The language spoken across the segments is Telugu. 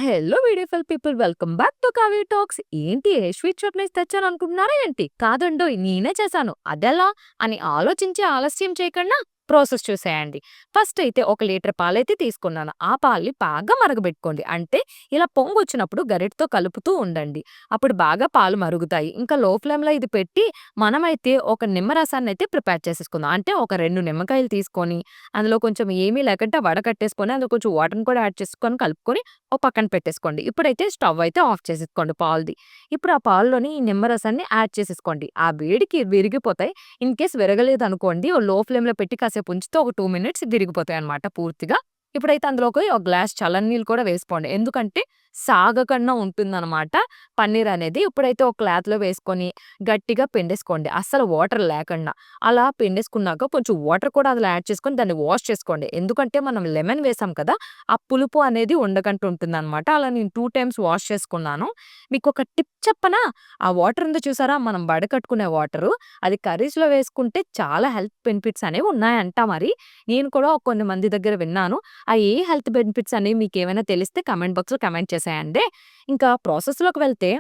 Hello beautiful people, welcome back to Kavya talks. ఏంటి ఏ స్వీట్ షాప్ నుంచి తెచ్చాను అనుకుంటున్నారా ఏంటి? కాదండోయ్, నేనే చేశాను. అదెలా అని ఆలోచించి ఆలస్యం చేయకుండా ప్రాసెస్ చూసేయండి. ఫస్ట్ అయితే ఒక లీటర్ పాలైతే తీసుకున్నాను. ఆ పాలని బాగా మరగబెట్టుకోండి. అంటే ఇలా పొంగొచ్చినప్పుడు గరిటతో కలుపుతూ ఉండండి. అప్పుడు బాగా పాలు మరుగుతాయి. ఇంకా లో ఫ్లేమ్లో ఇది పెట్టి మనమైతే ఒక నిమ్మరసాన్ని అయితే ప్రిపేర్ చేసేసుకుందాం. అంటే ఒక 2 నిమ్మకాయలు తీసుకొని అందులో కొంచెం ఏమీ లేకుండా వడకట్టేసుకొని అందులో కొంచెం వాటర్‌ని కూడా యాడ్ చేసుకొని కలుపుకొని ఓ పక్కన పెట్టేసుకోండి. ఇప్పుడైతే స్టవ్ అయితే ఆఫ్ చేసేసుకోండి పాలుది. ఇప్పుడు ఆ పాలులోని ఈ నిమ్మరసాన్ని యాడ్ చేసేసుకోండి. ఆ వేడికి విరిగిపోతాయి. ఇన్ కేస్ విరగలేదనుకోండి, ఓ లో ఫ్లేమ్‌లో పెట్టి కాసేపు ఉంచితే ఒక 2 మినిట్స్ విరిగిపోతాయన్నమాట పూర్తిగా. ఇప్పుడైతే అందులోకి ఒక గ్లాస్ చల్లనీళ్ళు కూడా వేసుకోండి. ఎందుకంటే సాగకుండా ఉంటుందన్నమాట పన్నీర్ అనేది. ఇప్పుడైతే ఒక క్లాత్‌లో వేసుకొని గట్టిగా పిండేసుకోండి. అస్సలు వాటర్ లేకుండా. అలా పిండేసుకున్నాక కొంచెం వాటర్ కూడా అందులో యాడ్ చేసుకొని దాన్ని వాష్ చేసుకోండి. ఎందుకంటే మనం లెమన్ వేసాం కదా! ఆ పులుపు అనేది ఉండకంటూ ఉంటుందనమాట. అలా నేను 2 టైమ్స్ వాష్ చేసుకున్నాను. మీకొక టిప్ చెప్పనా? ఆ వాటర్ ఉంది చూసారా? మనం వడకట్టుకునే వాటరు. అది కర్రీస్‌లో వేసుకుంటే చాలా హెల్త్ బెనిఫిట్స్ అనేవి ఉన్నాయంట మరి. నేను కూడా కొన్ని మంది దగ్గర విన్నాను. ఆ ఏ హెల్త్ బెనిఫిట్స్ అనేవి మీకేమైనా తెలిస్తే కామెంట్ బాక్స్‌లో కామెంట్ చేసేయండి. ఇంకా ప్రాసెస్‌లోకి వెళ్తే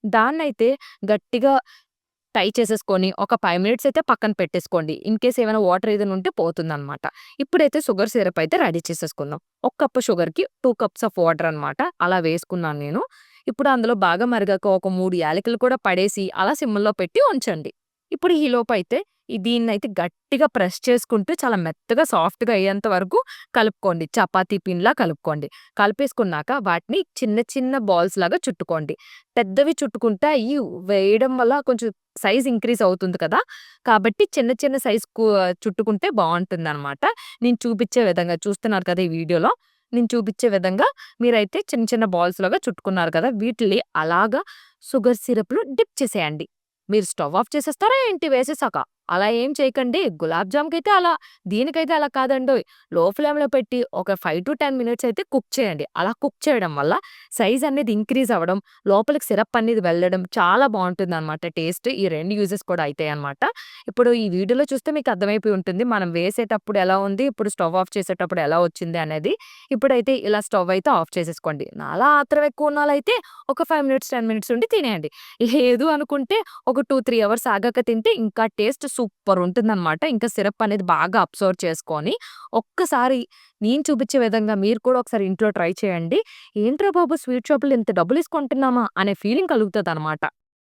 దాన్నైతే గట్టిగా టై చేసేసుకొని ఒక 5 మినిట్స్ అయితే పక్కన పెట్టేసుకోండి. ఇన్ కేస్ ఏమైనా వాటర్ ఏదైనా ఉంటే పోతుందనమాట. ఇప్పుడైతే షుగర్ సిరప్ అయితే రెడీ చేసేసుకుందాం. ఒక కప్ షుగర్‌కి 2 కప్స్ ఆఫ్ వాటర్ అనమాట. అలా వేసుకున్నాను నేను. ఇప్పుడు అందులో బాగా మరిగాక ఒక 3 యాలకులు కూడా పడేసి అలా సిమ్‌లో పెట్టి ఉంచండి. ఇప్పుడు ఈలోపైతే దీన్నైతే గట్టిగా ప్రెస్ చేసుకుంటూ చాలా మెత్తగా సాఫ్ట్‌గా అయ్యేంత వరకు కలుపుకోండి. చపాతీ పిండిలా కలుపుకోండి. కలిపేసుకున్నాక వాటిని చిన్న చిన్న బాల్స్ లాగా చుట్టుకోండి. పెద్దవి చుట్టుకుంటే అయి వేయడం వల్ల కొంచెం సైజ్ ఇంక్రీజ్ అవుతుంది కదా! కాబట్టి చిన్న చిన్న సైజ్‌కు చుట్టుకుంటే బావుంటుందనమాట. నేను చూపిచ్చే విధంగా చూస్తున్నారు కదా! ఈ వీడియోలో. నేను చూపిచ్చే విధంగా మీరైతే చిన్న చిన్న బాల్స్ లాగా చుట్టుకున్నారు కదా! వీటిల్ని అలాగా షుగర్ సిరప్‌లో డిప్ చేసేయండి. మీరు స్టవ్ ఆఫ్ చేసేస్తారా ఏంటి వేసేసాక? అలా ఏం చేయకండి. గులాబ్ జామ్‌కైతే అలా, దీనికైతే అలా కాదండోయ్! లో ఫ్లేమ్‌లో పెట్టి ఒక 5-10 మినిట్స్ అయితే కుక్ చేయండి. అలా కుక్ చేయడం వల్ల సైజ్ అనేది ఇంక్రీజ్ అవ్వడం, లోపలికి సిరప్ అనేది వెళ్ళడం చాలా బావుంటుందనమాట టేస్ట్. ఈ 2 యూజెస్ కూడా అయితాయన్నమాట. ఇప్పుడు ఈ వీడియోలో చూస్తే మీకు అర్థమైపోయి ఉంటుంది. మనం వేసేటప్పుడు ఎలా ఉంది, ఇప్పుడు స్టవ్ ఆఫ్ చేసేటప్పుడు ఎలా వచ్చింది అనేది. ఇప్పుడైతే ఇలా స్టవ్ అయితే ఆఫ్ చేసేసుకోండి. నాలా ఆత్రం ఎక్కువ ఉన్నోళ్ళైతే ఒక 5 మినిట్స్, 10 మినిట్స్ ఉండి తినేయండి. లేదు అనుకుంటే ఒక 2, 3 అవర్స్ ఆగాక తింటే ఇంకా టేస్ట్ సూపర్ ఉంటుందనమాట. ఇంకా సిరప్ అనేది బాగా అబ్జర్వ్ చేసుకొని, ఒక్కసారి నేను చూపించే విధంగా మీరు కూడా ఒకసారి ఇంట్లో ట్రై చేయండి. ఏంట్రా బాబు స్వీట్ షాపులో ఇంత డబ్బులేసి కొంటున్నామా అనే ఫీలింగ్ కలుగుతదనమాట.